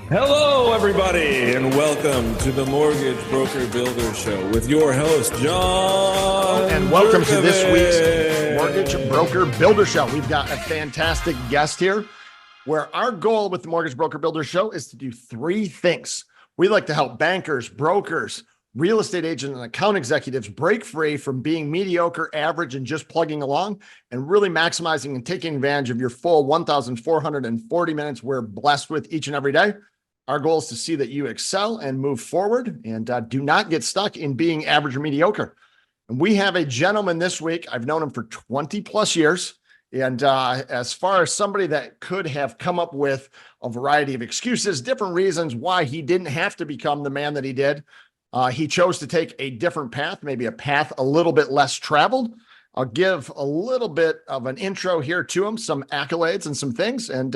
Hello, everybody, and welcome to the Mortgage Broker Builder Show with your host, John. And welcome to this week's Mortgage Broker Builder Show. We've got a fantastic guest here where our goal with the Mortgage Broker Builder Show is to do three things. We like to help bankers, brokers, real estate agents, and account executives break free from being mediocre, average, and just plugging along, and really maximizing and taking advantage of your full 1,440 minutes we're blessed with each and every day. Our goal is to see that you excel and move forward and do not get stuck in being average or mediocre. And we have a gentleman this week. I've known him for 20 plus years. And as far as somebody that could have come up with a variety of excuses, different reasons why he didn't have to become the man that he did, he chose to take a different path, maybe a path a little bit less traveled. I'll give a little bit of an intro here to him, some accolades and some things, and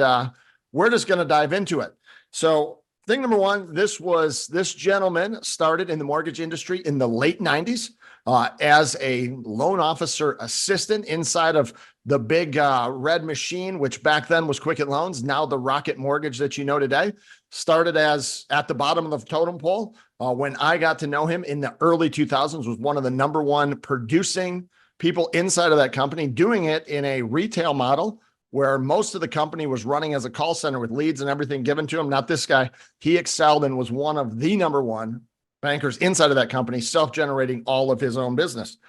we're just going to dive into it. So thing number one, this gentleman started in the mortgage industry in the late 90s as a loan officer assistant inside of the big red machine, which back then was Quicket Loans, now the Rocket Mortgage that you know today. Started as at the bottom of the totem pole. When I got to know him in the early 2000s, was one of the number one producing people inside of that company, doing it in a retail model where most of the company was running as a call center with leads and everything given to him. Not this guy. He excelled and was one of the number one bankers inside of that company, self-generating all of his own business.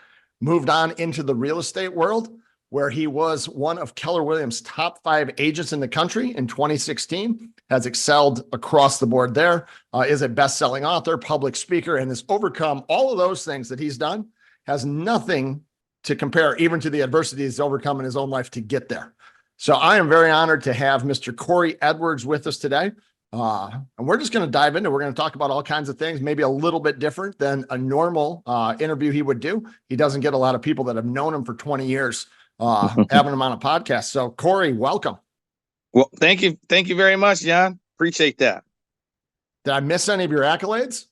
Moved on into the real estate world, where he was one of Keller Williams' top 5 agents in the country in 2016, has excelled across the board there, is a best-selling author, public speaker, and has overcome all of those things that he's done, has nothing to compare even to the adversity he's overcome in his own life to get there. So I am very honored to have Mr. Corey Edwards with us today. And we're just going to dive into, we're going to talk about all kinds of things, maybe a little bit different than a normal interview he would do. He doesn't get a lot of people that have known him for 20 years having him on a podcast. So Corey, welcome. Well, thank you. Thank you very much, John. Appreciate that. Did I miss any of your accolades?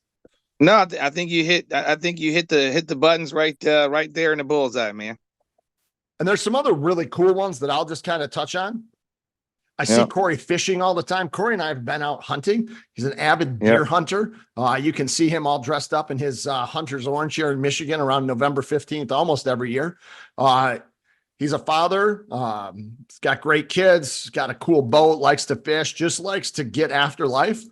No, I think you hit the buttons right there in the bullseye, man. And there's some other really cool ones that I'll just kind of touch on. I see Corey fishing all the time. Corey and I have been out hunting. He's an avid deer hunter. You can see him all dressed up in his hunter's orange here in Michigan around November 15th, almost every year. He's a father. He's got great kids, got a cool boat, likes to fish, just likes to get after life,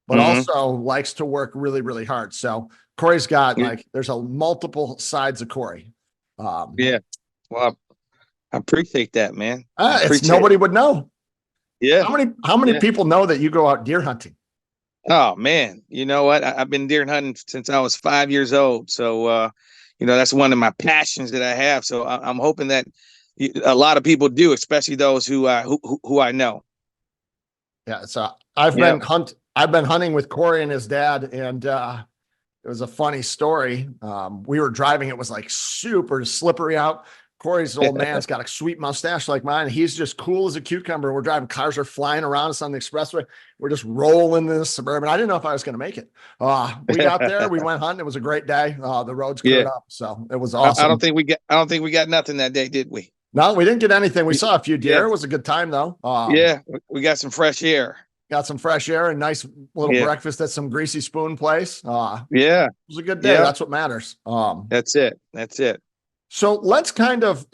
but also likes to work really, really hard. So Corey's got there's a multiple sides of Corey. Well, I appreciate that, man. Nobody would know. Yeah. How many people know that you go out deer hunting? Oh man, you know what? I've been deer hunting since I was 5 years old. So, that's one of my passions that I have. So I'm hoping that a lot of people do, especially those who I know. Yeah. So I've been hunting with Corey and his dad, and it was a funny story. We were driving. It was like super slippery out. Corey's old man's got a sweet mustache like mine. He's just cool as a cucumber. We're driving, cars are flying around us on the expressway. We're just rolling this Suburban. I didn't know if I was going to make it. We got there, we went hunting. It was a great day. The roads cleared up. So it was awesome. I don't think we got nothing that day, did we? No, we didn't get anything. We saw a few deer. It was a good time though. We got some fresh air. Got some fresh air and nice little breakfast at some Greasy Spoon place. It was a good day. That's what matters. That's it. So let's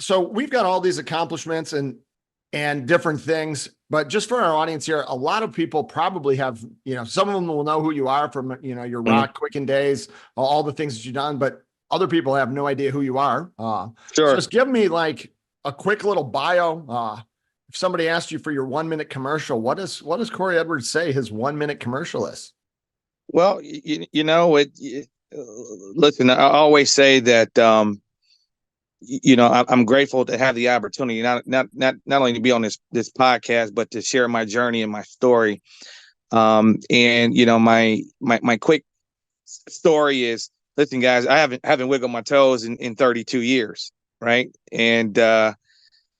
so we've got all these accomplishments and different things, but just for our audience here, a lot of people probably have, some of them will know who you are from, your Rock Quicken days, all the things that you've done, but other people have no idea who you are. Sure. So just give me like a quick little bio. If somebody asked you for your 1 minute commercial, what does Corey Edwards say his 1 minute commercial is? Well, listen, I always say that, I'm grateful to have the opportunity, not only to be on this podcast, but to share my journey and my story. My quick story is, listen, guys, I haven't wiggled my toes in 32 years. Right. And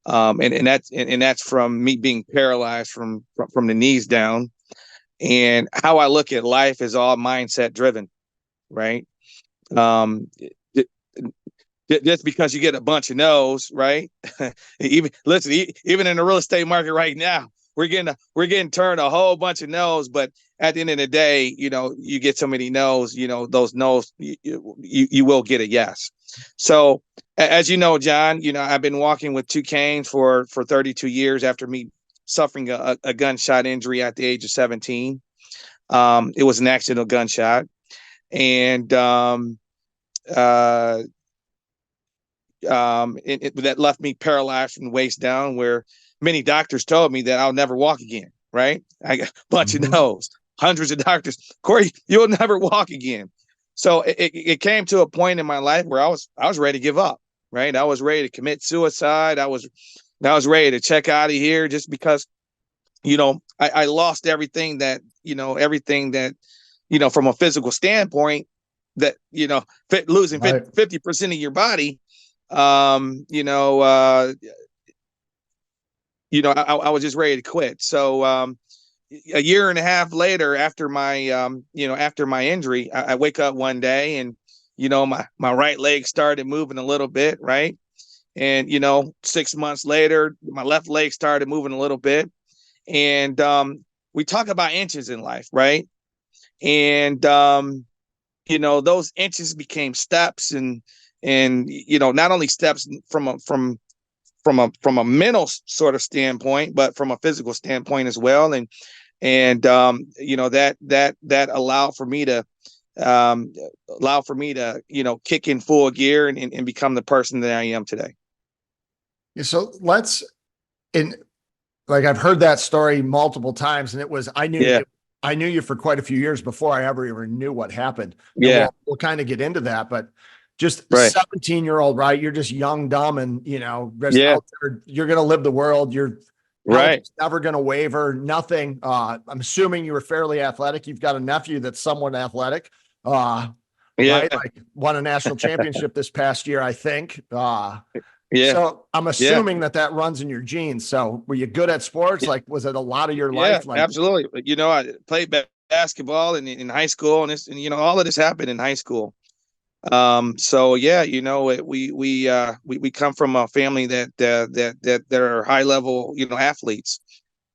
that's from me being paralyzed from the knees down. And how I look at life is all mindset driven. Right. Just because you get a bunch of no's, right? even in the real estate market right now, we're getting turned a whole bunch of no's, but at the end of the day, you get so many no's, those no's, you will get a yes. So as you know, John, I've been walking with two canes for 32 years after me suffering a gunshot injury at the age of 17. It was an accidental gunshot, and that left me paralyzed from the waist down, where many doctors told me that I'll never walk again. Right? I got a bunch of no's, hundreds of doctors. Corey, you'll never walk again. So it came to a point in my life where I was ready to give up. Right? I was ready to commit suicide. I was ready to check out of here, just because, I lost everything that, from a physical standpoint, that, losing 50% of your body. I was just ready to quit. So a year and a half later, after my injury, I wake up one day, and my right leg started moving a little bit, right? And 6 months later, my left leg started moving a little bit. And we talk about inches in life, right? And those inches became steps, and not only steps from a mental sort of standpoint, but from a physical standpoint as well. And that allowed for me to kick in full gear and become the person that I am today. So I've heard that story multiple times, and it was, I knew you for quite a few years before I ever even knew what happened. And we'll kind of get into that, but just 17-year-old, right? You're just young, dumb, and out there, you're going to live the world. You're never going to waver, nothing. I'm assuming you were fairly athletic. You've got a nephew that's somewhat athletic. Right? Like won a national championship this past year, I think. So I'm assuming that runs in your genes. So were you good at sports? Like, was it a lot of your life? Like, absolutely. I played basketball in high school, and all of this happened in high school. So we come from a family that are high level, athletes.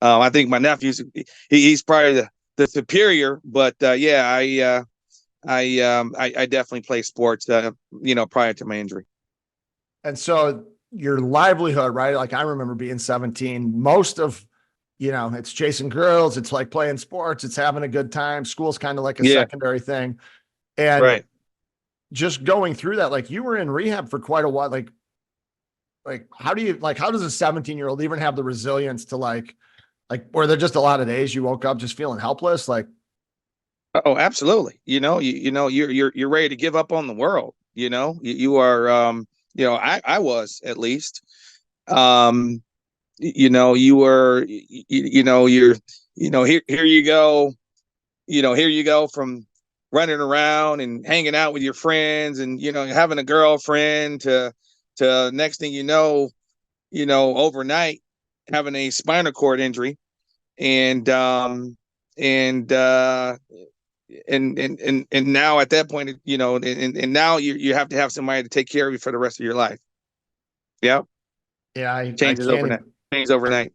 I think my nephew's he's probably the superior, but I definitely play sports, prior to my injury. And so your livelihood, right? Like, I remember being 17, most of, it's chasing girls. It's like playing sports. It's having a good time. School's kind of like a secondary thing. And just going through that, like, you were in rehab for quite a while. Like how does a 17-year-old even have the resilience to like, were there just a lot of days you woke up just feeling helpless? Like, oh, absolutely. You're ready to give up on the world. You are, I was, at least, you were, here you go from running around and hanging out with your friends and, having a girlfriend to next thing overnight having a spinal cord injury. And now at that point, and now you have to have somebody to take care of you for the rest of your life. Yeah. Yeah. Changes overnight.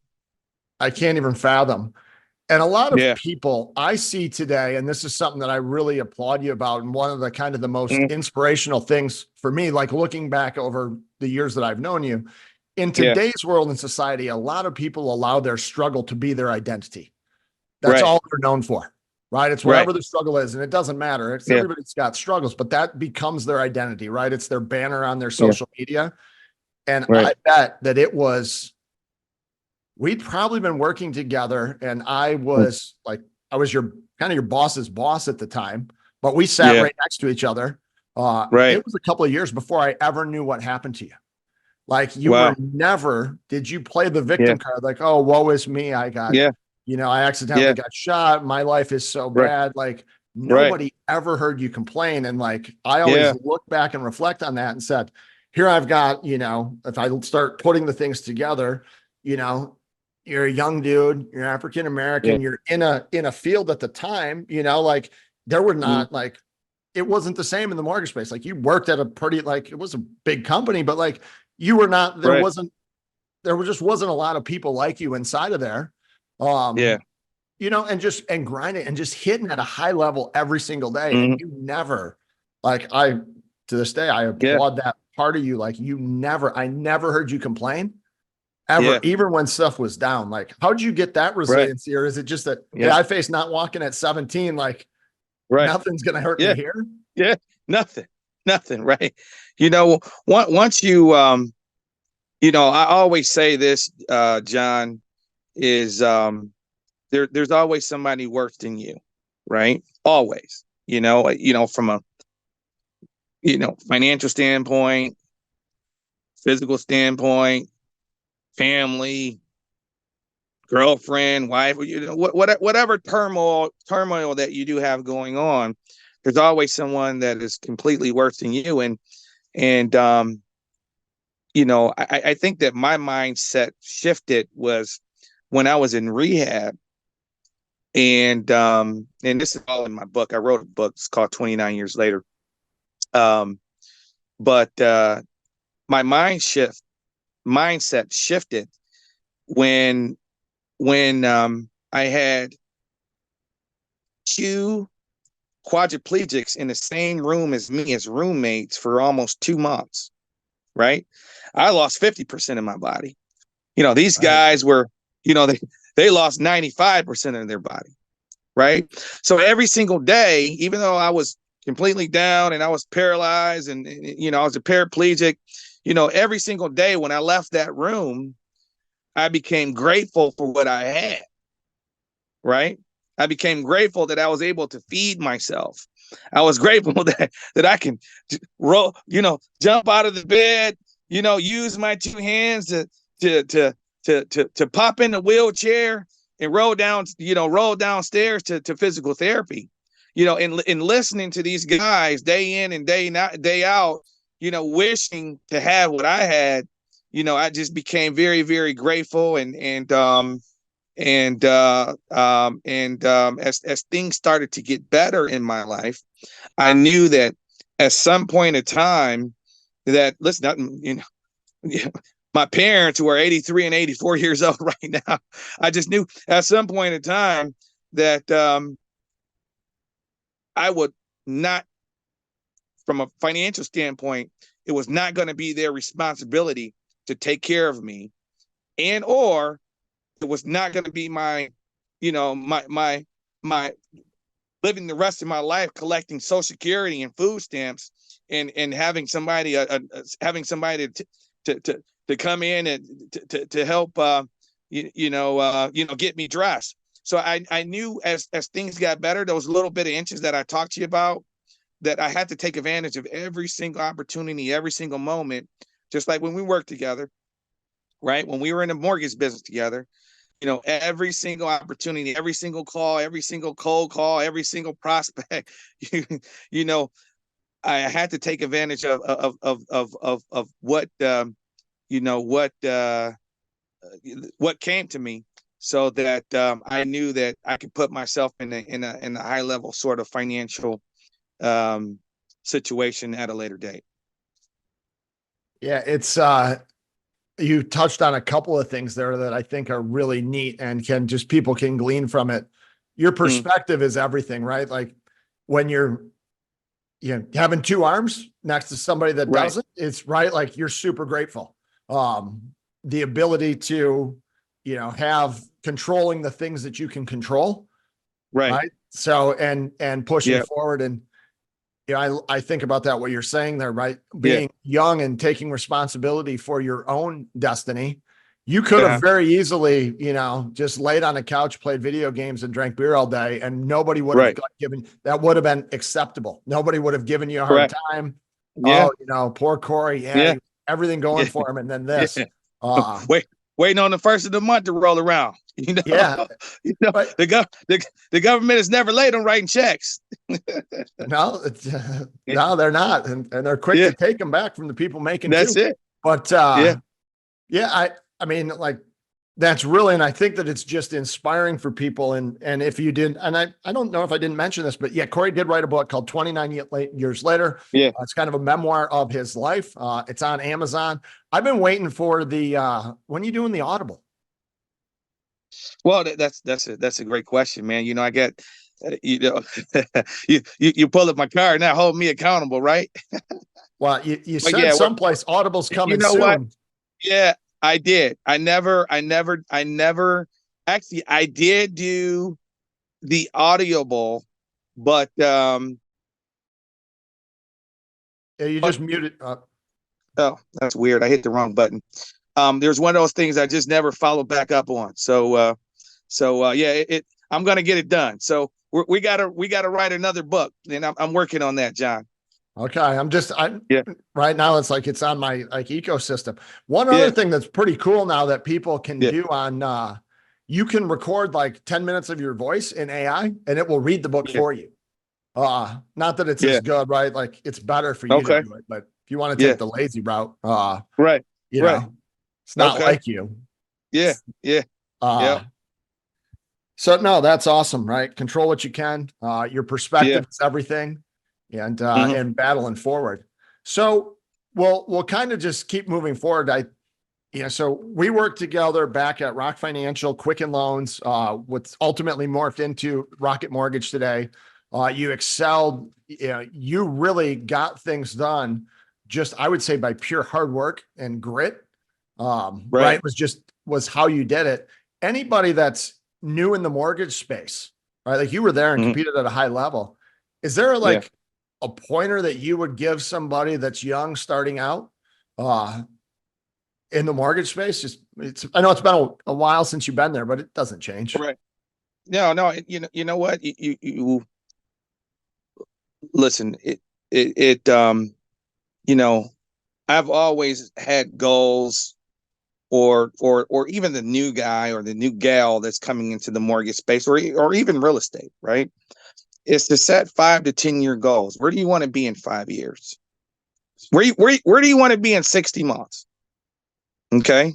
I can't even fathom. And a lot of people I see today, and this is something that I really applaud you about, and one of the kind of the most inspirational things for me, like looking back over the years that I've known you, in today's world and society, a lot of people allow their struggle to be their identity. That's all they're known for, right? It's wherever the struggle is, and it doesn't matter. Everybody's got struggles, but that becomes their identity, right? It's their banner on their social media. And I bet that we'd probably been working together, and I was your boss's boss at the time, but we sat right next to each other. It was a couple of years before I ever knew what happened to you. Like, you were never, did you play the victim card? Like, oh, woe is me. I got, I accidentally got shot. My life is so bad. Like, nobody ever heard you complain. And like, I always look back and reflect on that and said, here I've got, if I start putting the things together, you're a young dude, you're African-American, you're in a field at the time, like, there were not like, it wasn't the same in the mortgage space. Like, you worked at a pretty, like, it was a big company, but like, you were not, there just wasn't a lot of people like you inside of there. Yeah. And grinding and just hitting at a high level every single day. Mhm. And you never, to this day, I Yeah. applaud that part of you. I never heard you complain ever, Yeah. even when stuff was down. How'd you get that Right. resiliency? Or is it just that, hey, Yeah. I faced not walking at 17, Right. nothing's going to hurt Yeah. me here? Yeah. Nothing. Right. Once you, I always say this, John, is there's always somebody worse than you, right? Always, from a, financial standpoint, physical standpoint, family, girlfriend, wife, whatever turmoil that you do have going on, there's always someone that is completely worse than you. And I think that my mindset shifted was when I was in rehab. And this is all in my book. I wrote a book. It's called 29 Years Later. But my mindset shifted when I had two quadriplegics in the same room as me as roommates for almost 2 months. Right. I lost 50% of my body. These guys were, they lost 95% of their body. Right. So every single day, even though I was completely down and I was paralyzed and I was a paraplegic, every single day when I left that room, I became grateful for what I had. Right. I became grateful that I was able to feed myself. I was grateful that I can roll, jump out of the bed, use my two hands to pop in the wheelchair and roll downstairs to physical therapy, and listening to these guys day in and day out, wishing to have what I had. I just became very, very grateful. As things started to get better in my life, I knew that at some point in time that, listen, my parents, who are 83 and 84 years old right now, I just knew at some point in time that I would not, from a financial standpoint, it was not going to be their responsibility to take care of me, or it was not going to be my living the rest of my life collecting Social Security and food stamps and having somebody to come in and to help get me dressed. So I knew as things got better, those little bit of inches that I talked to you about, that I had to take advantage of every single opportunity, every single moment, just like when we worked together, right? When we were in the mortgage business together, every single opportunity, every single call, every single cold call, every single prospect, I had to take advantage of what what came to me, so that I knew that I could put myself in a high level sort of financial situation at a later date. Yeah, it's you touched on a couple of things there that I think are really neat and people can glean from it. Your perspective is everything, right? Like when you're having two arms next to somebody that doesn't, it's right. Like you're super grateful. The ability to, have controlling the things that you can control. Right. So, and pushing forward. And, I think about that, what you're saying there, right? Being young and taking responsibility for your own destiny. You could have very easily, just laid on a couch, played video games and drank beer all day, and nobody would have that would have been acceptable. Nobody would have given you a hard time. Yeah. Oh, poor Corey. Everything going for him. And then this, waiting on the first of the month to roll around. The government is never late on writing checks. No, they're not, and they're quick to take them back from the people making. That's it. But I mean, like that's really, and I think that it's just inspiring for people. And if you didn't, and I don't know if I didn't mention this, but Corey did write a book called 29 Years Later. It's kind of a memoir of his life. It's on Amazon. I've been waiting for when are you doing the Audible? Well, that's a great question, man. I get, you know, you pull up my card now, hold me accountable, right? Well, you But said yeah, someplace Audible's you coming know what? soon. Yeah, I did. I never. Actually, I did do the Audible, but Yeah, you just muted. oh, that's weird. I hit the wrong button. There's one of those things I just never followed back up on. So yeah, I'm gonna get it done. So we gotta write another book, and I'm working on that, John. Okay, I Yeah, right now it's like it's on my like ecosystem. One other yeah, thing that's pretty cool now that people can yeah, do on you can record like 10 minutes of your voice in AI and it will read the book yeah, for you. Not that it's yeah. as good, right? Like it's better for you to Okay. do it, but if you want to Yeah. take the lazy route, Right. you Right. know, it's not Okay. like you. Yeah. Yeah. Uh Yeah. so no, that's awesome, right? Control what you can. Your Yeah. perspective is everything, Hmm. and battling forward. So we'll kind of just keep moving forward. So we worked together back at Rock Financial, Quicken Loans, what's ultimately morphed into Rocket Mortgage today. You excelled. You really got things done. Just I would say by pure hard work and grit. Right. Right, was how you did it. Anybody that's new in the mortgage space, right? Like you were there and Hmm. competed at a high level. Is there Yeah. like a pointer that you would give somebody that's young starting out? In the mortgage space? I know it's been a while since you've been there, but it doesn't change. Right. No, no. You know what? You listen. It. You know, I've always had goals, or even the new guy or the new gal that's coming into the mortgage space, or even real estate, right? Is to set 5 to 10 year goals. Where do you want to be in 5 years? Where do you want to be in 60 months? Okay.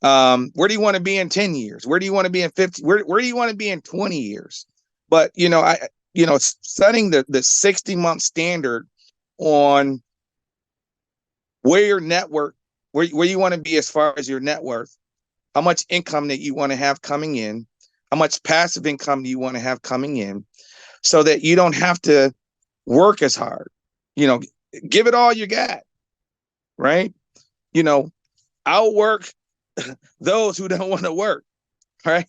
Where do you want to be in 10 years? Where do you want to be in 50? Where do you want to be in 20 years? But setting the 60-month standard on where your network, where you want to be as far as your net worth, how much income that you want to have coming in, how much passive income do you want to have coming in, so that you don't have to work as hard. You know, give it all you got, right? You know, outwork those who don't want to work, right?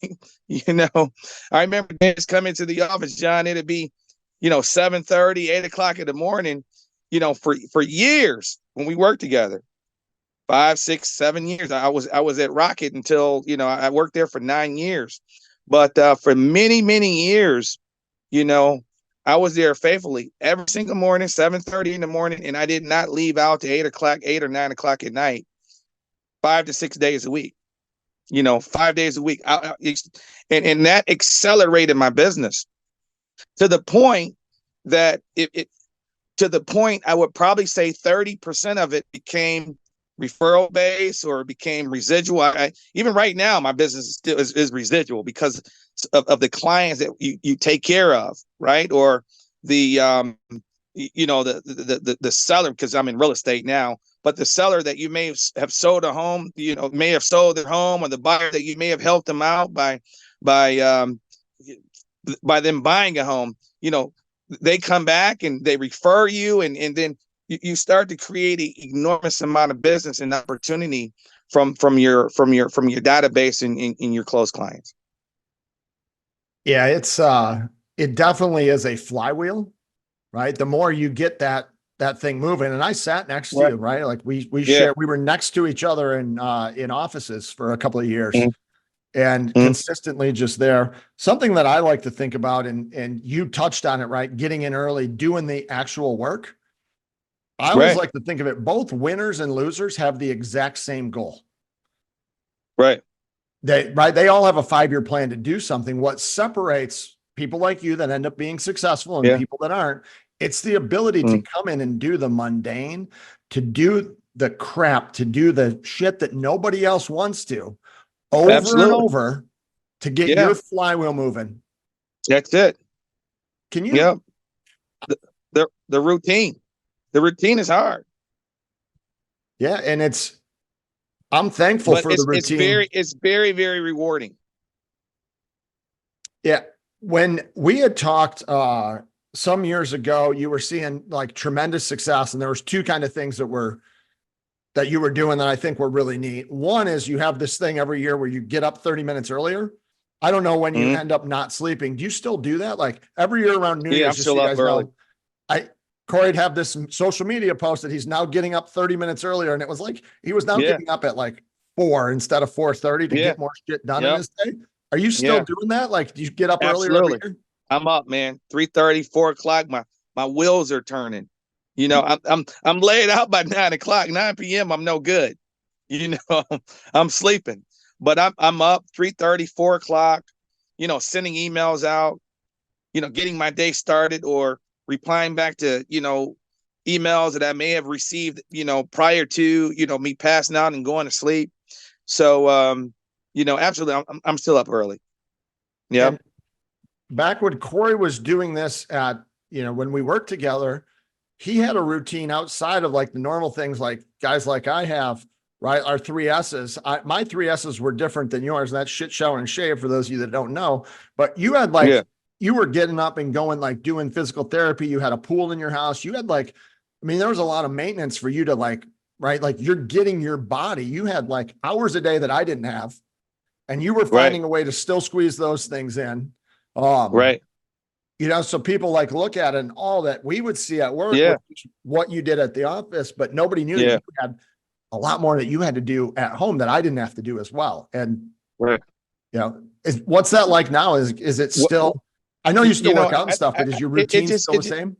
I remember just coming to the office, John, it'd be, 7:30, 8 o'clock in the morning, for years when we worked together. 5, 6, 7 years. I was at Rocket until, I worked there for 9 years. But for many, many years, you know, I was there faithfully every single morning, 7:30 in the morning, and I did not leave out to 8 o'clock, 8 or 9 o'clock at night, 5 to 6 days a week. 5 days a week. And that accelerated my business to the point that I would probably say 30% of it became referral base or became residual. Even right now, my business is residual because of the clients that you take care of, right? Or the the seller, because I'm in real estate now, but the seller that you may have sold a home, may have sold their home, or the buyer that you may have helped them out by um, by them buying a home. They come back and they refer you, and then you start to create an enormous amount of business and opportunity from your database and in your close clients. Yeah, it definitely is a flywheel, right? The more you get that thing moving, and I sat next to Right. you, right? Like Yeah. we were next to each other in offices for a couple of years Mhm. and Mhm. consistently just there. Something that I like to think about, and you touched on it, right? Getting in early, doing the actual work. I always Right. like to think of it, both winners and losers have the exact same goal. Right. They all have a 5-year plan to do something. What separates people like you that end up being successful and Yeah. people that aren't, it's the ability to Mm. come in and do the mundane, to do the crap, to do the shit that nobody else wants to over and Absolutely. over to get Yeah. your flywheel moving. That's it. Can you? Yeah. The routine. The routine is hard, Yeah. And I'm thankful but for the it's routine. very very rewarding. Yeah. When we had talked some years ago, you were seeing like tremendous success, and there was two kind of things that you were doing that I think were really neat. One is you have this thing every year where you get up 30 minutes earlier. I don't know when you Mhm. end up not sleeping. Do you still do that? Like every year around New Yeah, Year's, I'm just so still you up guys early. know, Corey'd have this social media post that he's now getting up 30 minutes earlier. And it was like, he was now Yeah, getting up at like 4 instead of 4:30 to yeah, get more shit done in yep, his day. Are you still yeah, doing that? Like, do you get up earlier every absolutely. year? I'm up, man. 3:30, 4 o'clock. My wheels are turning. I'm laid out by 9 o'clock, 9 p.m. I'm no good. You know, I'm sleeping, but I'm up 3:30, 4 o'clock. Sending emails out. Getting my day started or replying back to emails that I may have received prior to me passing out and going to sleep. So absolutely, I'm still up early. Yep. And back when Corey was doing this when we worked together, he had a routine outside of like the normal things like guys like I have, right? Our three S's. My three S's were different than yours. And that's shit, shower, and shave for those of you that don't know. But you had Yeah. like, you were getting up and going, like doing physical therapy. You had a pool in your house. You had like, I mean, there was a lot of maintenance for you to like, right? Like you're getting your body. You had like hours a day that I didn't have. And you were Right. finding a way to still squeeze those things in. Um, Right. so people like look at it and all that we would see at work Yeah. was what you did at the office, but nobody knew that Yeah. you had a lot more that you had to do at home that I didn't have to do as well. And, Right. what's that like now? Is it Well, still, I know you still work out and stuff, I but is your it routine just still the same?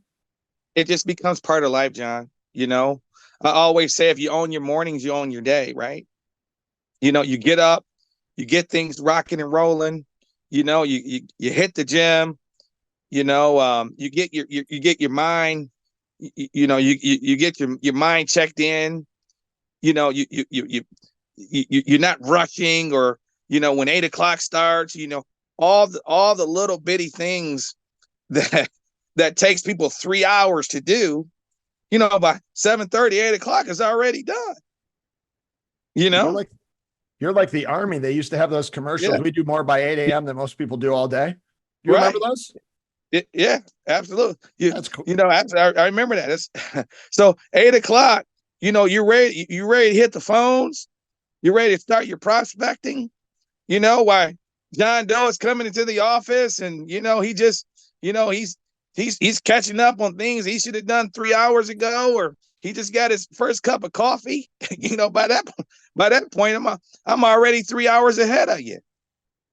it just becomes part of life, John. I always say if you own your mornings, you own your day, right? You get up, you get things rocking and rolling. You hit the gym. You get you get your mind. You get your mind checked in. You're not rushing or when 8 o'clock starts. All the little bitty things that that takes people 3 hours to do. By 7:30, 8 o'clock is already done. You You're know, like, you're like the army. They used to have those commercials. yeah, We do more by 8 a.m. than most people do all day. You remember right. those? Yeah, absolutely. You That's cool. you know, I remember that. It's, so 8 o'clock. You're ready. You ready to hit the phones. You're ready to start your prospecting. Why John Doe is coming into the office, and he just he's catching up on things he should have done 3 hours ago, or he just got his first cup of coffee. By that point, I'm already 3 hours ahead of you.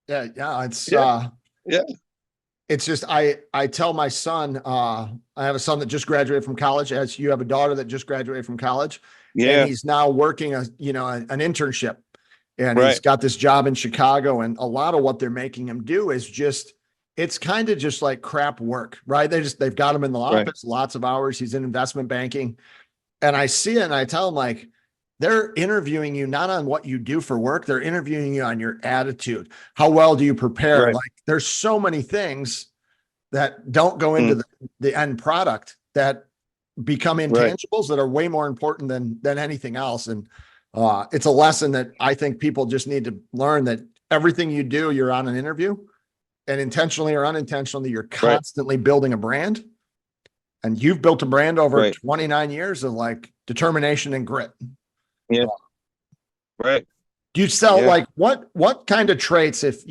Yeah. Yeah. It's, Yeah, yeah, it's just I tell my son, I have a son that just graduated from college, as you have a daughter that just graduated from college, and yeah. he's now working an internship, and he's Right, got this job in Chicago, and a lot of what they're making him do is just, it's kind of just like crap work, right? They've got him in the right, office lots of hours. He's in investment banking, and I see it and I tell him like, they're interviewing you not on what you do for work. They're interviewing you on your attitude. How well do you prepare? right. Like there's so many things that don't go into Mm, the end product that become right, intangibles that are way more important than anything else. And it's a lesson that I think people just need to learn, that everything you do, you're on an interview, and intentionally or unintentionally, you're right, constantly building a brand. And you've built a brand over right. 29 years of like determination and grit. Yeah, right. Do you sell Yeah. like what kind of traits, if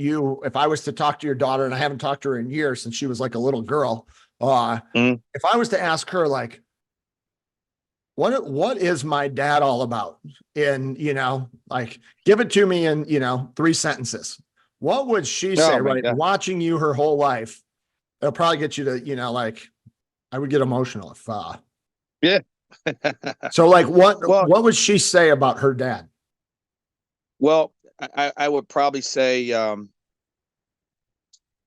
I was to talk to your daughter, and I haven't talked to her in years since she was like a little girl, Mm, if I was to ask her like, what is my dad all about? And like give it to me in, 3 sentences. What would she say, oh my right? God. Watching you her whole life, it'll probably get you to, like I would get emotional if Yeah. so like Well, what would she say about her dad? well, I would probably say,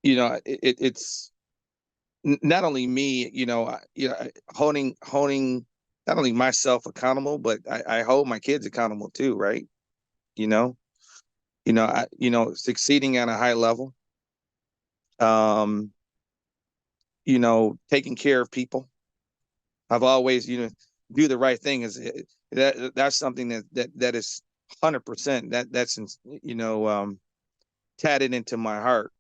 it's not only me, holding not only myself accountable, but I hold my kids accountable too, right? You know, succeeding at a high level, um, taking care of people. I've always, do the right thing that's something that is 100% that's tatted into my heart.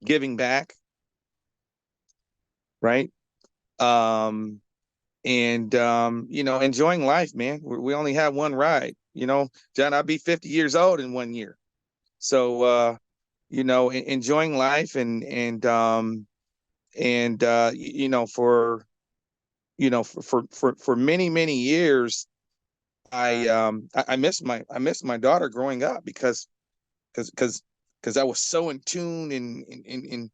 giving back, right? And enjoying life, man. We only have one ride. John, I'll be 50 years old in 1 year. So enjoying life for many, many years, I missed my daughter growing up because I was so in tune in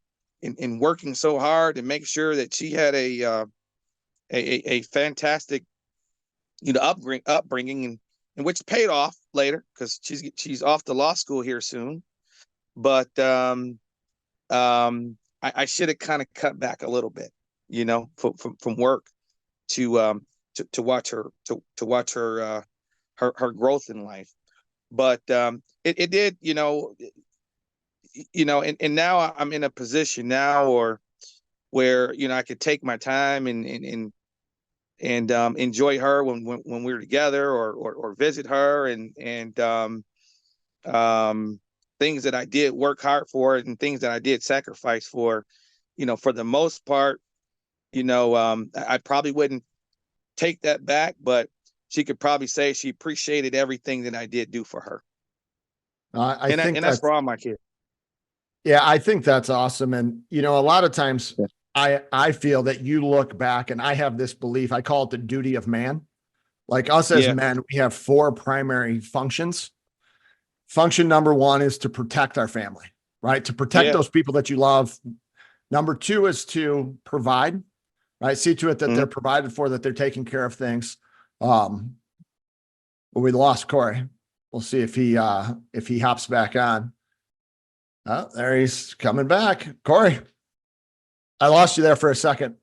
working so hard to make sure that she had a fantastic upbringing, and which paid off later because she's off to law school here soon. But I should have kind of cut back a little bit, from work to watch her growth in life. But it did, and now I'm in a position now where I could take my time and enjoy her when we're together or visit her and things that I did work hard for and things that I did sacrifice for, for the most part, I probably wouldn't take that back, but she could probably say she appreciated everything that I did do for her. I think that's for all my kids. Yeah, I think that's awesome. And, a lot of times I feel that you look back, and I have this belief, I call it the duty of man. Like us as men, we have 4 primary functions. Function number 1 is to protect our family, right? To protect those people that you love. Number 2 is to provide, right? See to it that they're provided for, that they're taking care of things. Well, we lost Corey. We'll see if he hops back on. Oh, there he's coming back. Corey, I lost you there for a second.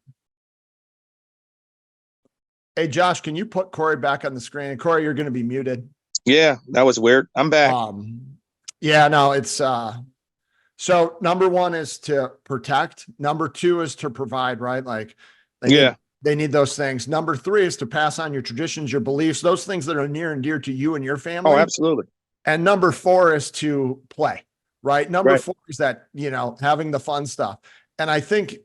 Hey, Josh, can you put Corey back on the screen? Corey, you're going to be muted. Yeah, that was weird. I'm back. Yeah, no, it's so number 1 is to protect. Number 2 is to provide, right? Like they need those things. Number 3 is to pass on your traditions, your beliefs, those things that are near and dear to you and your family. Oh, absolutely. And number 4 is to play, right? Number 4 is that, having the fun stuff. And I think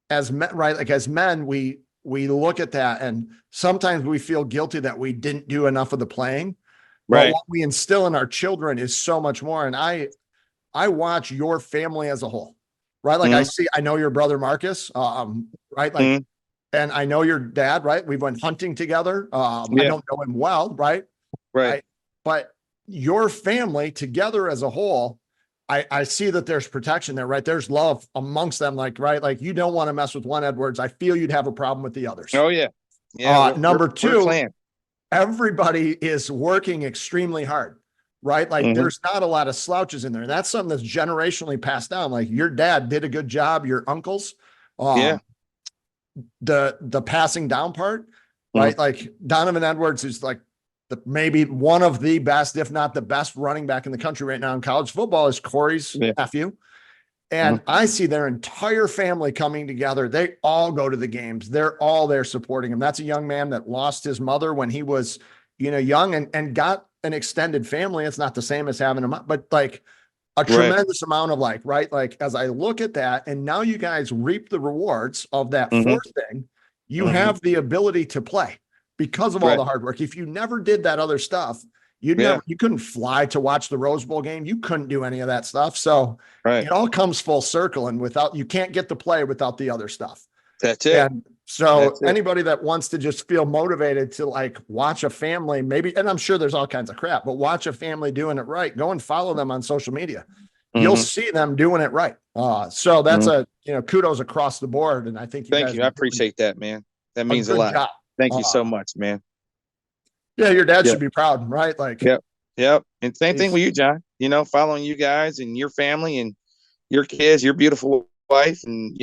as men, right, like as men, we look at that and sometimes we feel guilty that we didn't do enough of the playing. Right. But what we instill in our children is so much more. And I watch your family as a whole, right? Like I know your brother Marcus, right? Like, and I know your dad, right? We went hunting together. I don't know him well, right? Right. But your family together as a whole, I see that there's protection there, right? There's love amongst them, like, right? Like you don't want to mess with one Edwards. I feel you'd have a problem with the others. Oh yeah. Yeah. Number 2, everybody is working extremely hard, right? Like there's not a lot of slouches in there. That's something that's generationally passed down. Like your dad did a good job, your uncles, the passing down part, right? Like Donovan Edwards is like maybe one of the best, if not the best running back in the country right now in college football is Corey's nephew. And I see their entire family coming together. They all go to the games. They're all there supporting him. That's a young man that lost his mother when he was, young and got an extended family. It's not the same as having him, but like a tremendous amount of like, as I look at that, and now you guys reap the rewards of that 4th thing, you have the ability to play because of all the hard work. If you never did that other stuff, you couldn't fly to watch the Rose Bowl game. You couldn't do any of that stuff. So it all comes full circle, and you can't get the play without the other stuff. That's it. And so anybody that wants to just feel motivated to like watch a family, maybe, and I'm sure there's all kinds of crap, but watch a family doing it right, go and follow them on social media. You'll see them doing it right. So that's kudos across the board. And I think thank you. I appreciate that, man. That means a lot. Job. Thank you so much, man. Yeah, your dad should be proud, right? Like, yep. And same thing with you, John. Following you guys and your family and your kids, your beautiful wife, and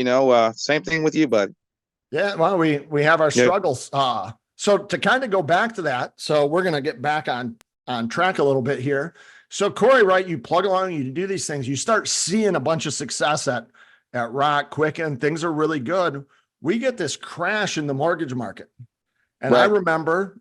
same thing with you, buddy. Yeah, well, we have our struggles. So to kind of go back to that, so we're gonna get back on track a little bit here. So Corey, right? You plug along, you do these things, you start seeing a bunch of success at Rock, Quicken, things are really good. We get this crash in the mortgage market. And I remember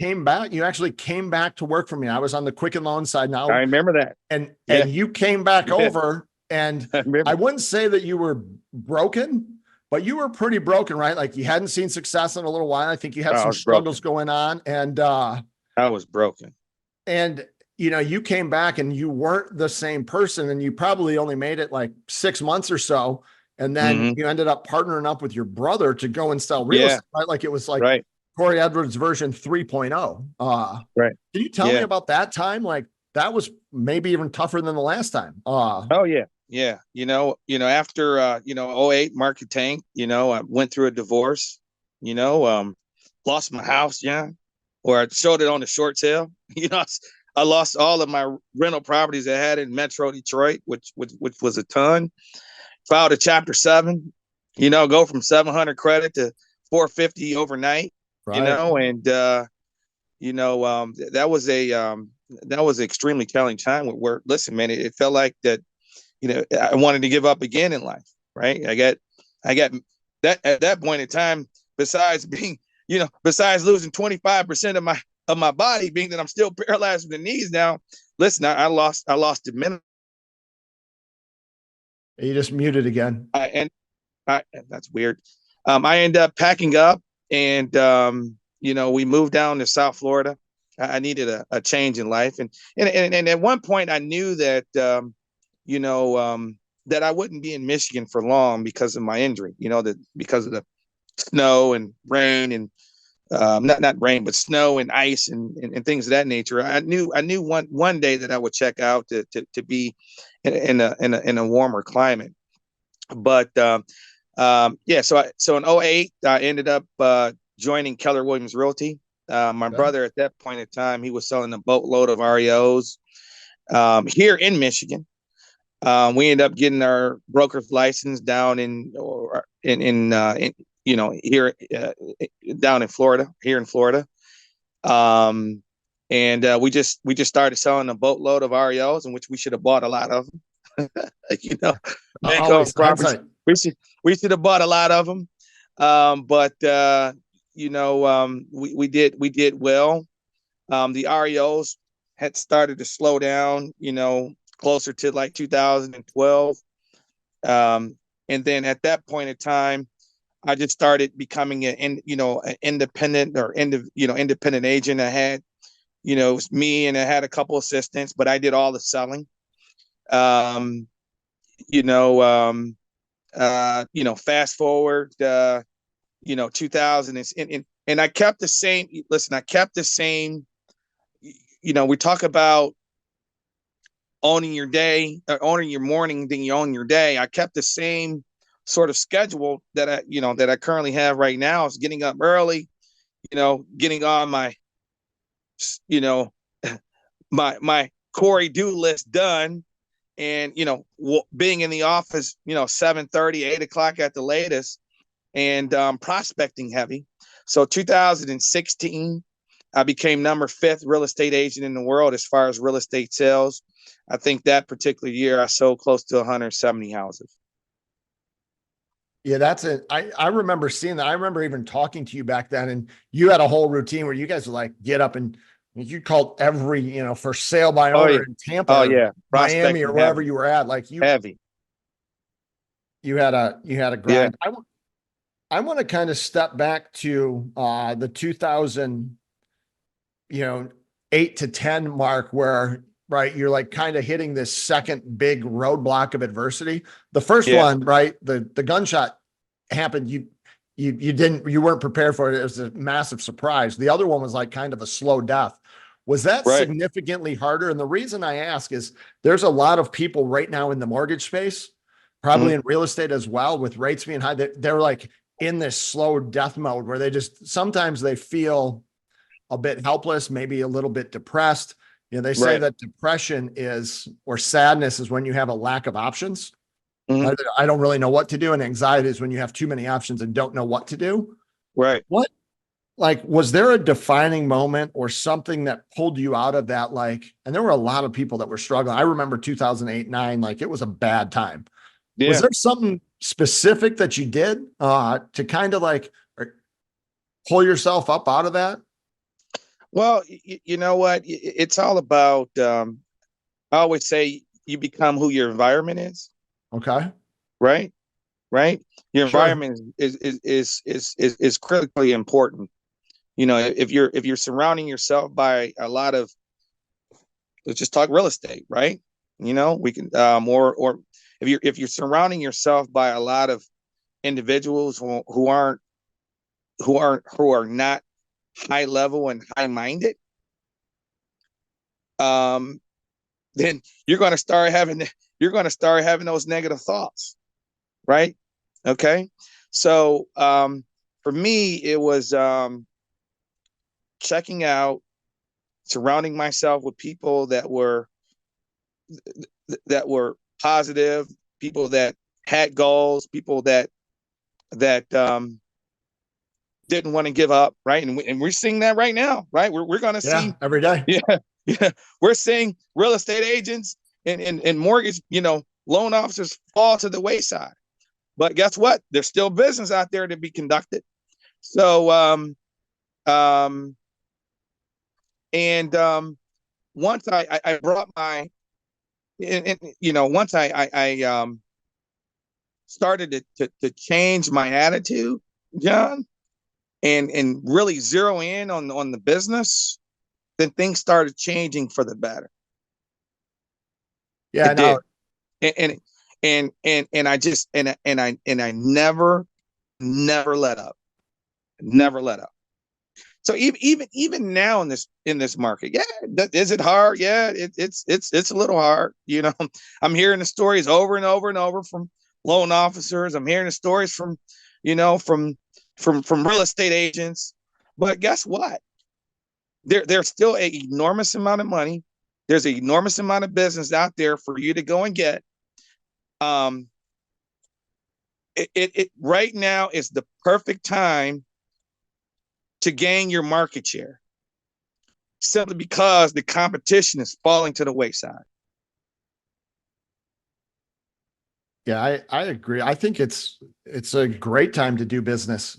came back. You actually came back to work for me. I was on the Quicken Loan side now. I remember that. And Yeah. you came back over, and I wouldn't say that you were broken, but you were pretty broken, right? Like you hadn't seen success in a little while. I think you had some struggles going on, and I was broken. And you came back and you weren't the same person, and you probably only made it like 6 months or so. And then you ended up partnering up with your brother to go and sell real estate, right? Like it was like Corey Edwards version 3.0. Right. Can you tell me about that time? Like that was maybe even tougher than the last time. Oh yeah. Yeah. After, 08 market tank, I went through a divorce, lost my house. Yeah. Or I showed it on the short sale. I lost all of my rental properties I had in Metro Detroit, which was a ton. Filed a Chapter 7, go from 700 credit to 450 overnight, and that was that was an extremely challenging time where listen, man, it felt like that, I wanted to give up again in life, right? I got that at that point in time, besides losing 25% of my body, being that I'm still paralyzed with the knees now. Listen, I lost the minute. You just muted again. That's weird. I ended up packing up, and we moved down to South Florida. I needed a change in life, and at one point I knew that that I wouldn't be in Michigan for long because of my injury. Because of the snow and rain and not rain, but snow and ice and things of that nature. I knew one day that I would check out to be in a warmer climate. But so in 08, I ended up joining Keller Williams Realty. My brother at that point in time, he was selling a boatload of REOs here in Michigan. We ended up getting our broker's license down here down in Florida, and we just started selling a boatload of REOs, in which we should have bought a lot of them. Properties. We should have bought a lot of them, but we did well. The REOs had started to slow down, closer to like 2012, and then at that point in time, I just started becoming an independent independent agent. I had, it was me, and I had a couple assistants, but I did all the selling. Fast forward, 2000 and I kept the same. Listen, I kept the same. We talk about owning your day, or owning your morning, then you own your day. I kept the same sort of schedule that I currently have right now. Is getting up early, getting on my, my Corey do list done, and being in the office, 7:30, 8 o'clock at the latest, and prospecting heavy. So 2016, I became number 5th real estate agent in the world as far as real estate sales. I think that particular year I sold close to 170 houses. Yeah, that's it. I remember seeing that. I remember even talking to you back then, and you had a whole routine where you guys would like get up and you called every, for sale by owner in Tampa, Miami, or wherever you were at. Like you had a grind. Yeah. I want to kind of step back to the 2008 to 10 mark where, right, you're like kind of hitting this second big roadblock of adversity. The first one, right, the gunshot happened. You weren't prepared for it. It was a massive surprise. The other one was like kind of a slow death. Was that significantly harder? And the reason I ask is there's a lot of people right now in the mortgage space, probably in real estate as well, with rates being high, they're like in this slow death mode where sometimes they feel a bit helpless, maybe a little bit depressed. They say that depression or sadness is when you have a lack of options. I don't really know what to do. And anxiety is when you have too many options and don't know what to do. Right. Was there a defining moment or something that pulled you out of that? And there were a lot of people that were struggling. I remember 2008, 9, it was a bad time. Yeah. Was there something specific that you did to kind of pull yourself up out of that? Well, you know what? It's all about. I always say you become who your environment is. Okay. Right. Right. Your Sure. environment is critically important. You know, if you're surrounding yourself by a lot of, let's just talk real estate, right? You know, we can or if you're surrounding yourself by a lot of individuals who are not high level and high minded, um, then you're going to start having those negative thoughts, right? Okay, so for me, it was checking out, surrounding myself with people that were positive, people that had goals, people that didn't want to give up, right? And we're seeing that right now, right? We're going to Yeah. see, Every day. yeah, yeah. We're seeing real estate agents and mortgage, loan officers fall to the wayside. But guess what? There's still business out there to be conducted. So, um, and once I brought my, once I started to change my attitude, John, and really zero in on the business, then things started changing for the better. Yeah. It No. did. And and I just and I never let up. Never let up. So even now in this market, yeah, is it hard? Yeah, it's a little hard. You know, I'm hearing the stories over and over and over from loan officers. I'm hearing the stories from, from real estate agents. But guess what? There's still an enormous amount of money. There's an enormous amount of business out there for you to go and get. Um, it right now is the perfect time to gain your market share, simply because the competition is falling to the wayside. Yeah, I agree. I think it's a great time to do business.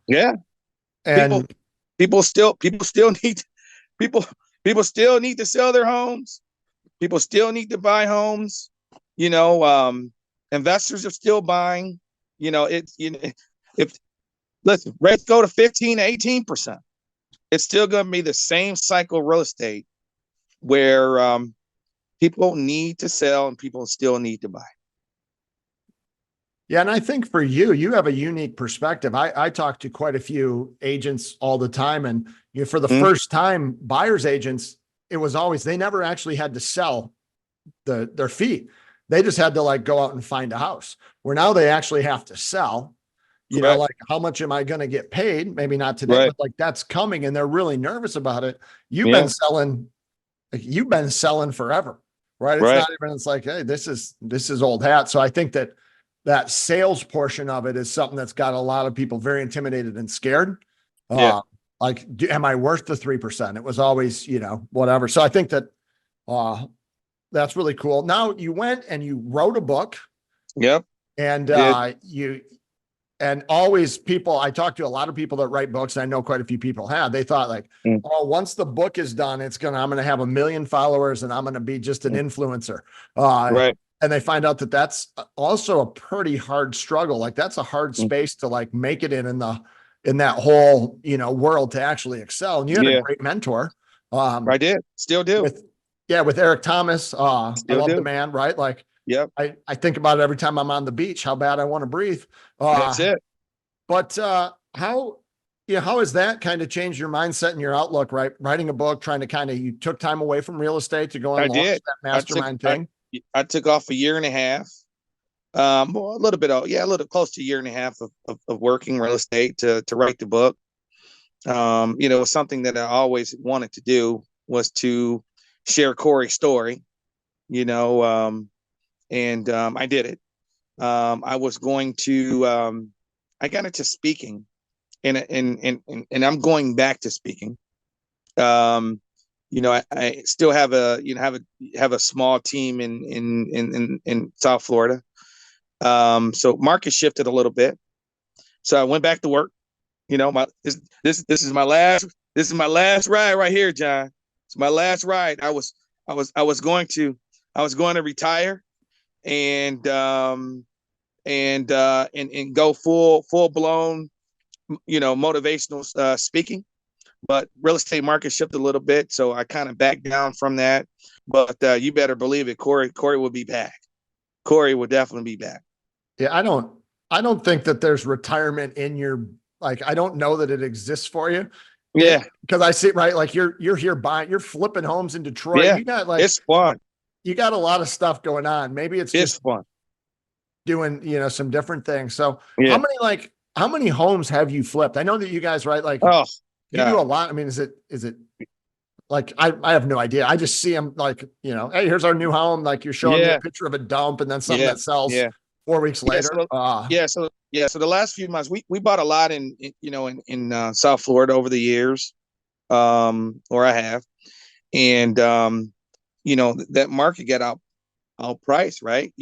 Yeah, people And people still need people people still need to sell their homes. People still need to buy homes. You know, investors are still buying. If listen, rates go to 15 to 18%, it's still going to be the same cycle real estate where people need to sell and people still need to buy. yeah, and I think for you, you have a unique perspective. I talk to quite a few agents all the time, and for the Mm-hmm. first time, buyers agents, it was always they never actually had to sell their fee. They just had to like go out and find a house. Where now they actually have to sell. Correct. Like how much am I going to get paid? Maybe not today, Right. but like that's coming, and they're really nervous about it. You've been Yeah. selling, you've been selling forever, right? It's Right. not even. It's like, hey, this is old hat. So I think that sales portion of it is something that's got a lot of people very intimidated and scared. Yeah. Like, am I worth the 3%? It was always, whatever. So I think that that's really cool. Now you went and you wrote a book, Yep. and Did. and always people, I talk to a lot of people that write books, and I know quite a few people have, they thought like, Mm. oh, once the book is done, I'm going to have 1 million followers and I'm going to be just an influencer. Right. And they find out that that's also a pretty hard struggle. Like that's a hard Mm. space to like make it in that whole, world to actually excel. And you had a Yeah. great mentor, I did. Still do. with Eric Thomas. I Still love the do. man, right? Like Yep. I think about it every time I'm on the beach, how bad I want to breathe. That's it. But how has that kind of changed your mindset and your outlook, right? Writing a book, trying to you took time away from real estate to go I and launch did. that I took mastermind thing. I took off a year and a half. Well, a little bit a little close to a year and a half of working real estate to write the book. It was something that I always wanted to do, was to share Corey's story, and I did it. I was going to, I got into speaking, and I'm going back to speaking. I still have have a small team in South Florida. So market shifted a little bit. So I went back to work. My this is my This is my last ride right here, John. It's my last ride. I was going to retire and go full blown, motivational speaking. But real estate market shifted a little bit, so I kind of backed down from that. But you better believe it, Corey will be back. Corey will definitely be back. Yeah, I don't think that there's retirement in your, like, I don't know that it exists for you. Yeah. Because I see, right, like you're here buying, you're flipping homes in Detroit. Yeah. You got like, It's fun. you got a lot of stuff going on. Maybe it's just fun. doing, some different things. So Yeah. how many homes have you flipped? I know that you guys, right? Like Oh, you do a lot. I mean, is it like, I have no idea. I just see them like, hey, here's our new home. Like you're showing me a picture of a dump and then something that sells 4 weeks later. So the last few months, we bought a lot in South Florida over the years, or I have, and that market got outpriced, right?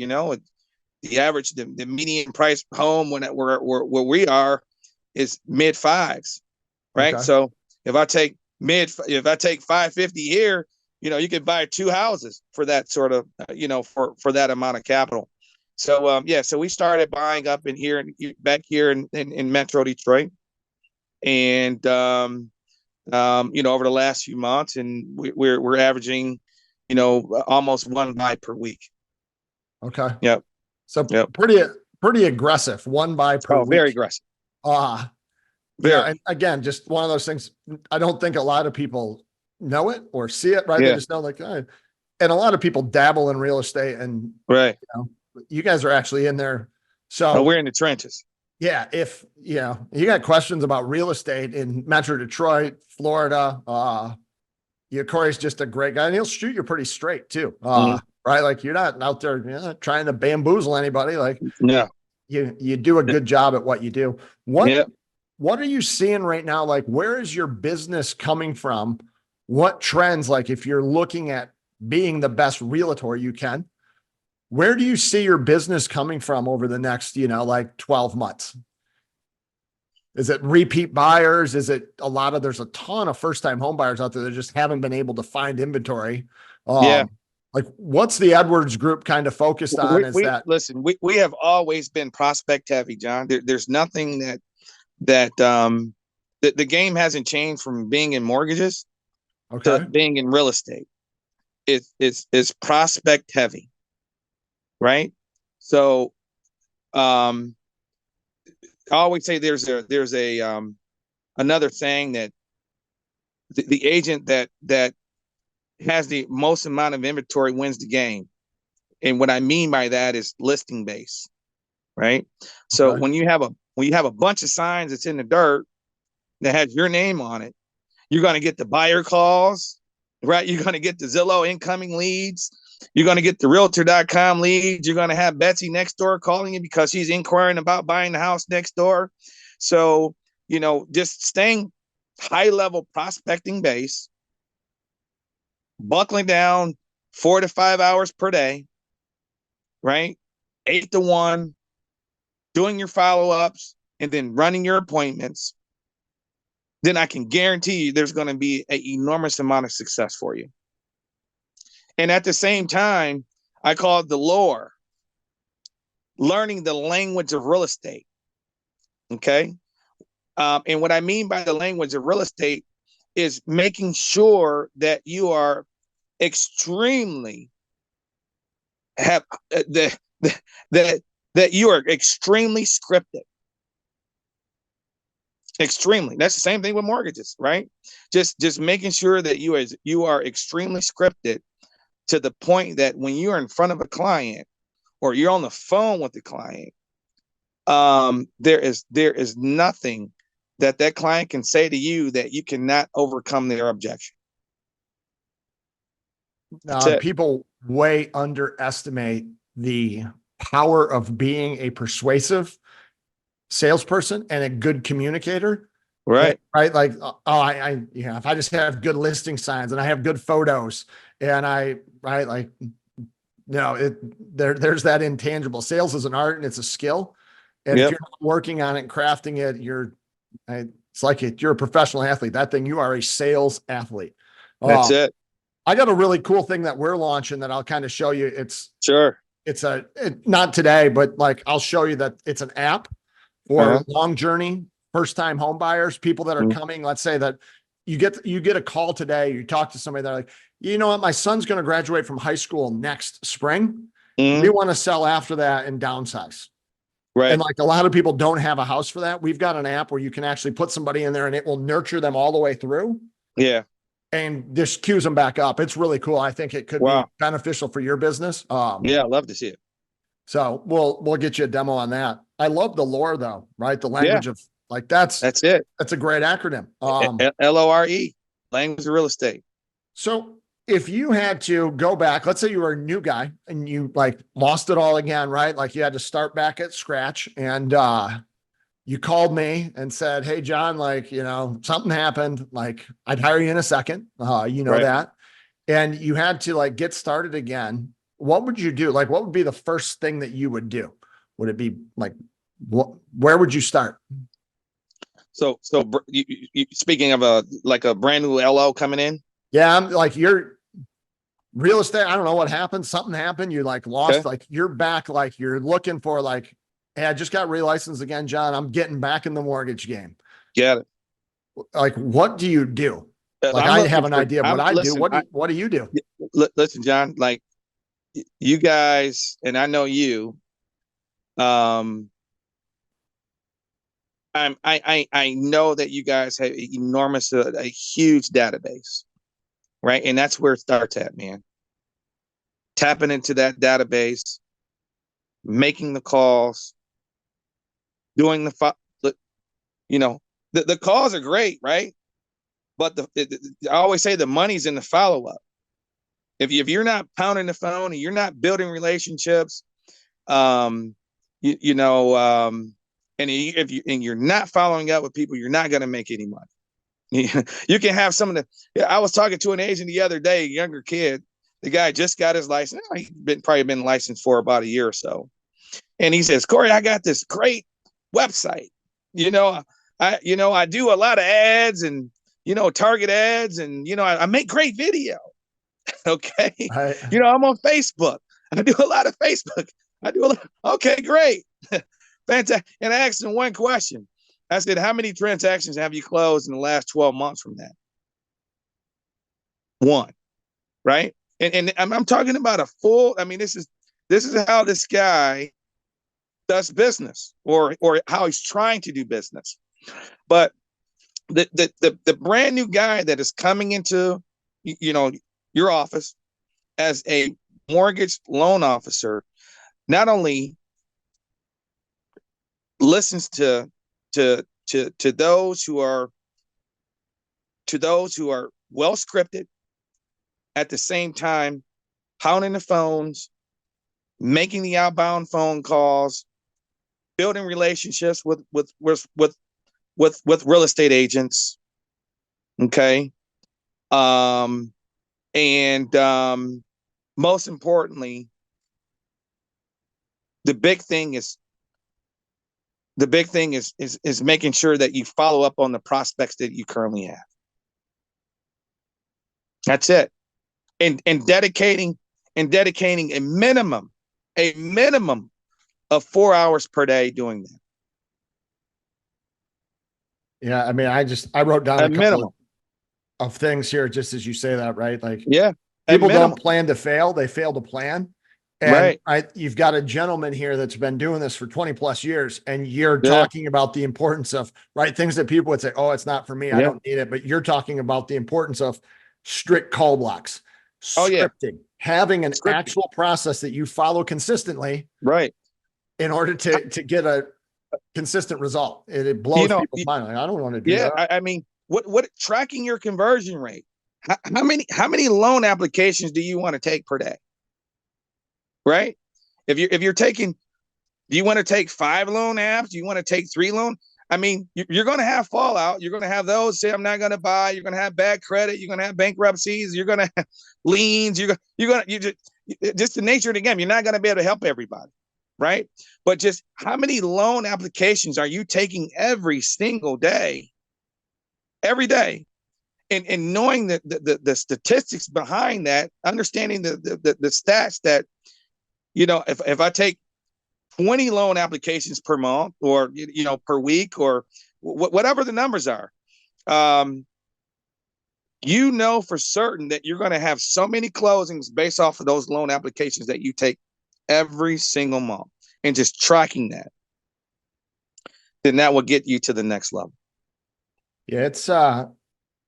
The average, the median price home where we are is mid fives, right? Okay. So if I take 550 here, you could buy 2 houses for that sort of, for that amount of capital. So so we started buying up back here in Metro Detroit, and over the last few months, and we're averaging, almost 1 buy per week. Okay. Yep. So pretty aggressive. 1 buy per week. Very aggressive. Yeah. And again, just one of those things. I don't think a lot of people know it or see it, right? Yeah. They just know like, and a lot of people dabble in real estate, and right. You guys are actually in there. So we're in the trenches. Yeah. If, you got questions about real estate in Metro Detroit, Florida, Corey's just a great guy, and he'll shoot you pretty straight too. Right. Like you're not out there trying to bamboozle anybody. Like, you do a good job at what you do. What are you seeing right now? Like, where is your business coming from? What trends, like if you're looking at being the best realtor you can, where do you see your business coming from over the next, 12 months? Is it repeat buyers? Is it there's a ton of first-time home buyers out there that just haven't been able to find inventory. Like what's the Edwards group kind of focused on? Listen, we have always been prospect heavy, John. There's nothing that the game hasn't changed from being in mortgages to being in real estate. It's prospect heavy. Right. So, I always say there's another saying that the agent that has the most amount of inventory wins the game. And what I mean by that is listing base. Right. So when you have a bunch of signs that's in the dirt that has your name on it, you're going to get the buyer calls, right? You're going to get the Zillow incoming leads. You're going to get the realtor.com leads. You're going to have Betsy next door calling you because she's inquiring about buying the house next door. So, just staying high level prospecting base, buckling down 4 to 5 hours per day, right? 8 to 1, doing your follow-ups, and then running your appointments. Then I can guarantee you there's going to be an enormous amount of success for you. And at the same time, I call it the lore, learning the language of real estate. Okay. And what I mean by the language of real estate is making sure that you are extremely that you are extremely scripted. Extremely. That's the same thing with mortgages, right? Just making sure that you are extremely scripted, to the point that when you're in front of a client or you're on the phone with the client, there is nothing that client can say to you that you cannot overcome their objection. People way underestimate the power of being a persuasive salesperson and a good communicator. Right. Right. Like, if I just have good listing signs and I have good photos and there's that intangible. Sales is an art and it's a skill. And if you're not working on it and crafting it, It's like you're a professional athlete. That thing, you are a sales athlete. That's it. I got a really cool thing that we're launching that I'll kind of show you. It's not today, but like I'll show you that it's an app for long journey, first time home buyers, people that are coming. Let's say that you get a call today, you talk to somebody, they're like, you know what, my son's going to graduate from high school next spring. We want to sell after that and downsize. Right. And like a lot of people don't have a house for that. We've got an app where you can actually put somebody in there and it will nurture them all the way through. Yeah. And just cues them back up. It's really cool. I think it could be beneficial for your business. Yeah, I'd love to see it. So we'll get you a demo on that. I love the lore though, right? The language of like, that's it. That's a great acronym. LORE, language of real estate. So if you had to go back, let's say you were a new guy and you like lost it all again, right? Like you had to start back at scratch and, you called me and said, hey, John, like, you know, something happened. Like I'd hire you in a second. That. And you had to like get started again. What would you do? Like, what would be the first thing that you would do? Would it be like, where would you start? So you speaking of a brand new LO coming in. Yeah. I'm like, you're real estate. I don't know what happened. Something happened. You like lost, like you're back. Like you're looking for like, hey, I just got relicensed again, John. I'm getting back in the mortgage game. Get it. Like, what do you do? Like, I have an idea of what I do. What do you do? Listen, John, like you guys, and I know you, I know that you guys have enormous, a huge database, right? And that's where it starts at, man. Tapping into that database, making the calls, doing the calls are great, right? But I always say the money's in the follow-up. If you're not pounding the phone and you're not building relationships, and if you're not following up with people, you're not going to make any money. You can have some of the. I was talking to an agent the other day, a younger kid. The guy just got his license. He's probably been licensed for about a year or so, and he says, "Corey, I got this great website. I do a lot of ads and target ads, and I make great video." Okay. I'm on Facebook. I do a lot of Facebook. Okay, great. Fantastic. And I asked him one question. I said, how many transactions have you closed in the last 12 months from that? One, right? And I'm talking about a full, this is how this guy does business or how he's trying to do business. But the brand new guy that is coming into, your office as a mortgage loan officer, not only listens to those who are well scripted, at the same time pounding the phones, making the outbound phone calls, building relationships with real estate agents. Okay. And most importantly, the big thing is making sure that you follow up on the prospects that you currently have. That's it. And dedicating a minimum of 4 hours per day doing that. Yeah. I wrote down a couple of things here, just as you say that, right? Like, people don't plan to fail. They fail to plan. And you've got a gentleman here that's been doing this for 20 plus years. And you're talking about the importance of, things that people would say, oh, it's not for me. I don't need it. But you're talking about the importance of strict call blocks, scripting, having an actual process that you follow consistently, right, in order to get a consistent result. It blows people's mind. Like, I don't want to do that. What tracking your conversion rate? How many loan applications do you want to take per day? Right? If you're taking, do you want to take 5 loan apps? Do you want to take 3 loan? You're going to have fallout. You're going to have those say, I'm not going to buy. You're going to have bad credit. You're going to have bankruptcies. You're going to have liens. Just the nature of the game. You're not going to be able to help everybody. Right. But just how many loan applications are you taking every single day every day. And knowing the statistics behind that, understanding the stats that, if I take 20 loan applications per month, or, per week, or whatever the numbers are, for certain that you're going to have so many closings based off of those loan applications that you take every single month, and just tracking that, then that will get you to the next level. Yeah, it's a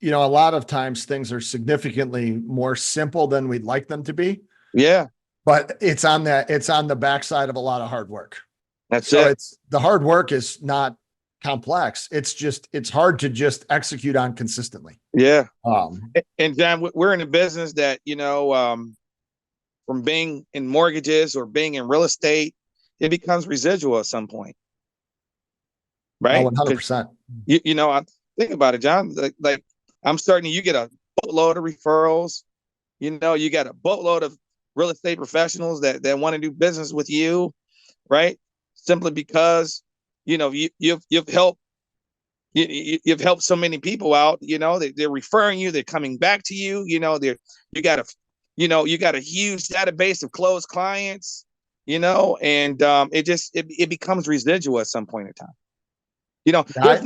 lot of times things are significantly more simple than we'd like them to be. Yeah. But it's on the backside of a lot of hard work. That's it. It's the hard work is not complex. It's hard to just execute on consistently. Yeah. And John, we're in a business that, from being in mortgages or being in real estate, it becomes residual at some point. Right. 100%. I think about it, John, like I'm starting, you get a boatload of referrals, you got a boatload of real estate professionals that want to do business with you. Right. Simply because, you've helped so many people out, they're referring you, they're coming back to you, you got a huge database of closed clients, and it becomes residual at some point in time. There's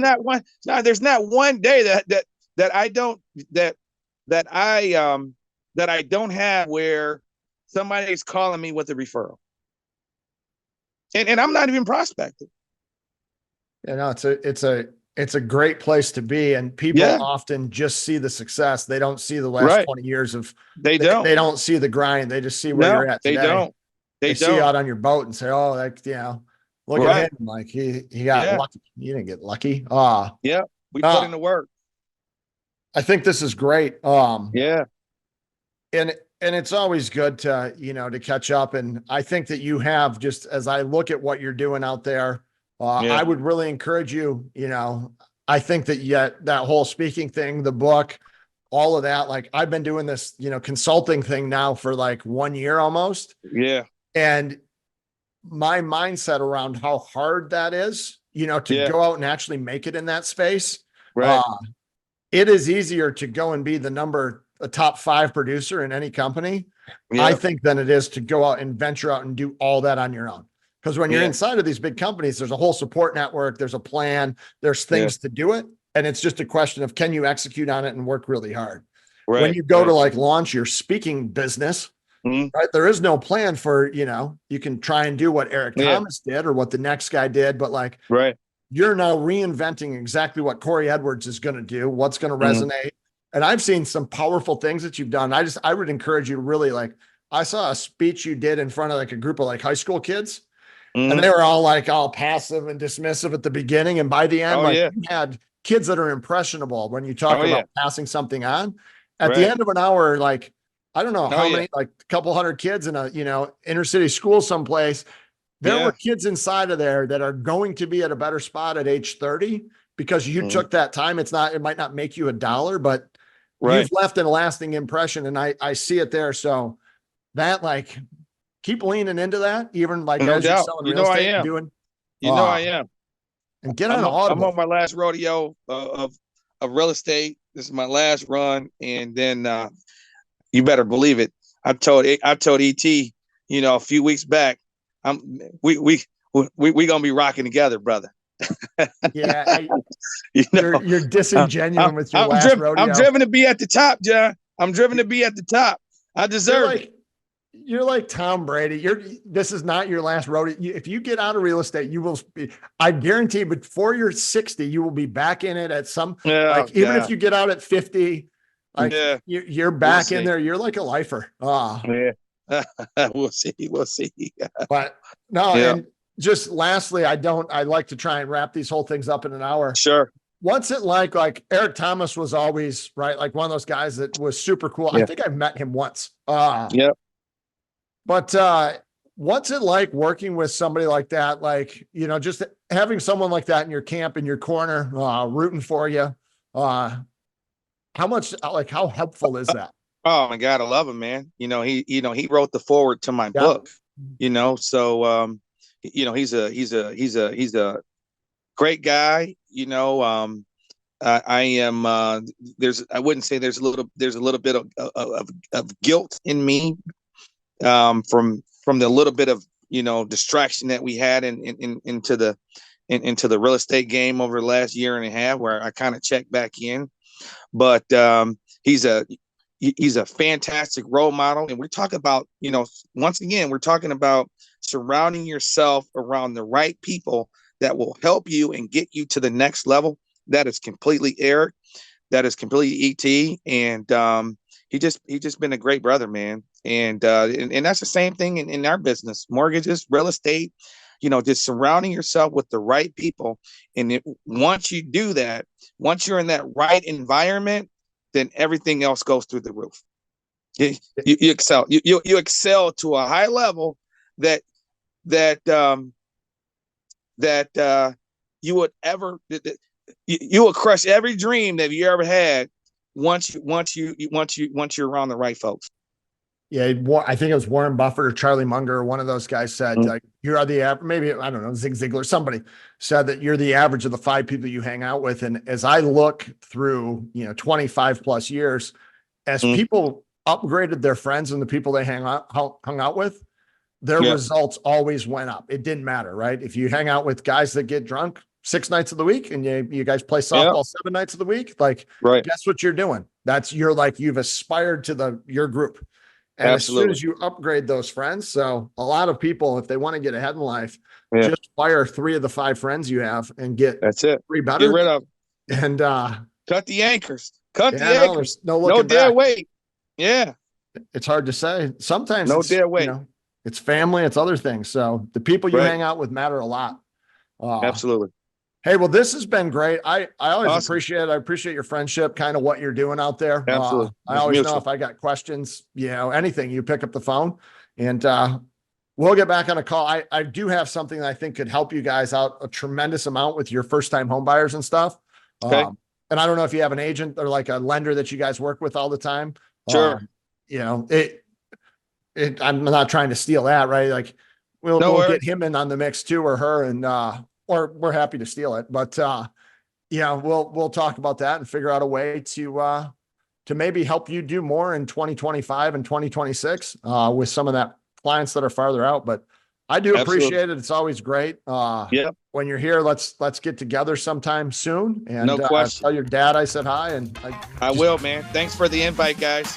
not one day that I don't have where somebody's calling me with a referral. And I'm not even prospecting. It's a great place to be. And people often just see the success. They don't see the last 20 years of, they don't see the grind. They just see where you're at today. They see you out on your boat and say, oh, look at him. Like he got lucky. You didn't get lucky. We put in the work. I think this is great. And it's always good to, to catch up. And I think that you have, just as I look at what you're doing out there, I would really encourage you, I think that that whole speaking thing, the book, all of that, like I've been doing this, consulting thing now for like 1 year almost. Yeah. And my mindset around how hard that is, to go out and actually make it in that space. Right. It is easier to go and be a top 5 producer in any company, I think, than it is to go out and venture out and do all that on your own. Because when you're inside of these big companies, there's a whole support network, there's a plan, there's things to do it. And it's just a question of, can you execute on it and work really hard? Right. When you go to like launch your speaking business, right, there is no plan for, you can try and do what Eric Thomas did or what the next guy did, but like, you're now reinventing exactly what Corey Edwards is going to do, what's going to resonate. And I've seen some powerful things that you've done. I would encourage you to really, like, I saw a speech you did in front of like a group of like high school kids, and they were all like all passive and dismissive at the beginning. And by the end, you had kids that are impressionable when you talk about passing something on. At the end of an hour, like, I don't know how many, like a couple hundred kids in a, inner city school someplace. There were kids inside of there that are going to be at a better spot at age 30 because you took that time. It might not make you $1, but you've left a lasting impression. And I see it there. So that, like, keep leaning into that, even like as you're selling real estate and doing. I am. And get on Audible. I'm on my last rodeo of real estate. This is my last run. And then you better believe it. I told ET, a few weeks back, we gonna be rocking together, brother. You're disingenuous with your last rodeo. I'm driven to be at the top, John. I'm driven to be at the top. I deserve it. You're like Tom Brady. This is not your last rodeo. If you get out of real estate, you will be, I guarantee, before you're 60, you will be back in it at some, even if you get out at 50, you're back in there. You're like a lifer. We'll see. But no, and just lastly, I like to try and wrap these whole things up in an hour. Sure. What's it like Eric Thomas was always like one of those guys that was super cool. I think I met him once. But what's it like working with somebody like that? Like, just having someone like that in your camp, in your corner, rooting for you. How helpful is that? Oh my God, I love him, man. He wrote the foreword to my book. So he's a great guy. I am I wouldn't say there's a little bit of guilt in me from the little bit of distraction that we had into the real estate game over the last year and a half, where I kind of checked back in. But he's a fantastic role model, and we're talking about once again we're talking about surrounding yourself around the right people that will help you and get you to the next level. That is completely Eric. That is completely ET, and he just been a great brother, man. And that's the same thing in our business, mortgages, real estate. Just surrounding yourself with the right people, and once you do that, once you're in that right environment, then everything else goes through the roof. You excel. You excel to a high level that you would ever. You will crush every dream that you ever had once you're around the right folks. Yeah, I think it was Warren Buffett or Charlie Munger, or one of those guys said, like, you are the average, maybe, I don't know, Zig Ziglar, somebody said that you're the average of the 5 people you hang out with. And as I look through, 25 plus years, as people upgraded their friends and the people they hung out with, their results always went up. It didn't matter, right? If you hang out with guys that get drunk 6 nights of the week and you guys play softball 7 nights of the week, like, guess what you're doing? You've aspired to your group. And Absolutely. As soon as you upgrade those friends, so a lot of people, if they want to get ahead in life, just fire 3 of the 5 friends you have and get 3 better. Get rid of and cut the anchors. Cut the anchors. No looking back. Dare wait. Yeah. It's hard to say. Sometimes dare wait. It's family, it's other things. So the people you hang out with matter a lot. Absolutely. Hey, well, this has been great. I always appreciate it. I appreciate your friendship, kind of what you're doing out there. Absolutely. I always know if I got questions, anything, you pick up the phone, and we'll get back on a call. I do have something that I think could help you guys out a tremendous amount with your first-time home buyers and stuff. Okay. And I don't know if you have an agent or like a lender that you guys work with all the time. Sure. I'm not trying to steal that, right? Like we'll get him in on the mix too, or her, and or we're happy to steal it, but we'll talk about that and figure out a way to maybe help you do more in 2025 and 2026 with some of that clients that are farther out. But I do appreciate it. It's always great. When you're here, let's get together sometime soon. And no question. Tell your dad I said hi, and I will, man. Thanks for the invite, guys.